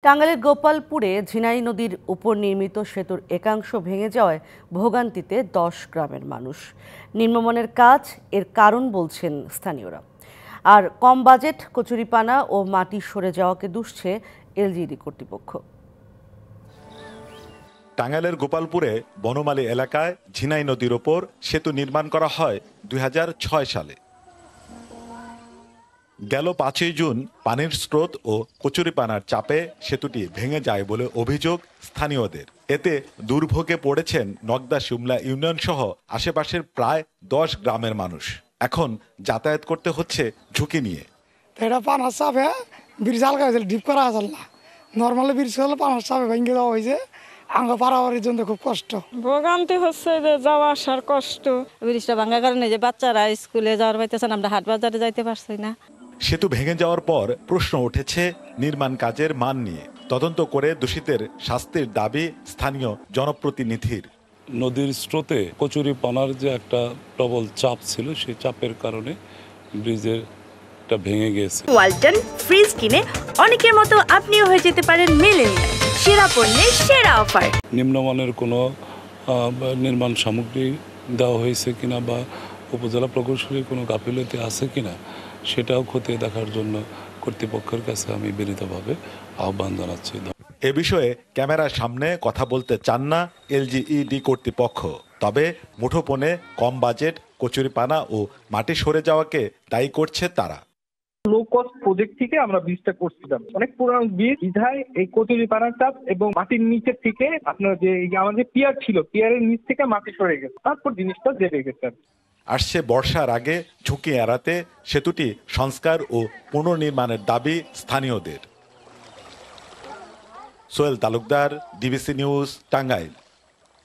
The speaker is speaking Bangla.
টাঙ্গাইলের গোপালপুরে ঝিনাই নদীর উপর নির্মিত সেতুর একাংশ ভেঙে যাওয়ায় ভোগান্তিতে 10 গ্রামের মানুষ। নিম্নমানের কাজ এর কারণ বলছেন স্থানীয়রা। আর কম বাজেট, কচুরিপানা ও মাটি সরে যাওয়াকে দুষছে এলজিইডি কর্তৃপক্ষ। টাঙ্গাইলের গোপালপুরে বনমালী এলাকায় ঝিনাই নদীর ওপর সেতু নির্মাণ করা হয় 2006 সালে। গেল 5ই জুন পানির স্রোত ও কচুরিপানার চাপে সেতুটি ভেঙে যায় বলে অভিযোগ স্থানীয়দের। এতে দুর্ভোগে পড়েছেন নগদা শিমলা ইউনিয়ন সহ আশেপাশের প্রায় 10 গ্রামের মানুষ। এখন যাতায়াত করতে হচ্ছে ঝুঁকি নিয়ে। এটা পানার চাপে ব্রিজ হালকা হয়েছিল, ডিপ করা আসল না। নর্মালি ব্রিজ হলে পানার চাপে ভেঙে দেওয়া হয়েছে। আঙ্গ পারাবারের জন্য খুব কষ্ট, ভোগান্তি হচ্ছে যে যাওয়া আসার কষ্ট। ব্রিজটা ভাঙার কারণে যে বাচ্চারা স্কুলে যাওয়ার পাইতেছেন, আমরা হাট বাজারে যাইতে পারছি না। সেতু ভেঙে যাওয়ার পর প্রশ্ন উঠেছে নির্মাণ কাজের মান নিয়ে। তদন্ত করে দোষীদের শাস্তির দাবি স্থানীয় জনপ্রতিনিধির। নদীর স্রোতে কচুরিপানার যে একটা প্রবল চাপ ছিল, সেই চাপের কারণে ব্রিজের ভেঙে গিয়েছে। ওয়ালটন ফ্রিজ কিনে অনেকের মতো আপনিও হয়ে যেতে পারেন মিলেনিয়াল। সেরা পণ্যের সেরা অফার। নিম্নমানের কোনো নির্মাণ সামগ্রী দেওয়া হয়েছে কিনা বা উপজেলা প্রকৌশলী কোনো গাফিলতি আছে কিনা সেটাও খতিয়ে দেখার জন্য কর্তৃপক্ষের কাছে আমি বিনীতভাবে আহ্বান জানাচ্ছি। এ বিষয়ে ক্যামেরার সামনে কথা বলতে চান না এলজিইডি কর্তৃপক্ষ। তবে মুঠোপণে কম বাজেট, কচুরিপানা ও মাটি সরে যাওয়াকে দায়ী করছে তারা। লো কস্ট প্রজেক্ট থেকে আমরা বীজটা করছিলাম, অনেক পুরানো বীজ, বিধায় এই কচুরিপানার চাপ এবং মাটির নিচের থেকে আপনার যে আমাদের পিয়ার ছিল, পিয়ারের নিচ থেকে মাটি সরে গেছে, তারপর জিনিসটা দেবে গেছে। আসছে বর্ষার আগে ঝুঁকি এড়াতে সেতুটি সংস্কার ও পুনর্নির্মাণের দাবি স্থানীয়দের। Sohel Talukdar, DBC news, Tangail.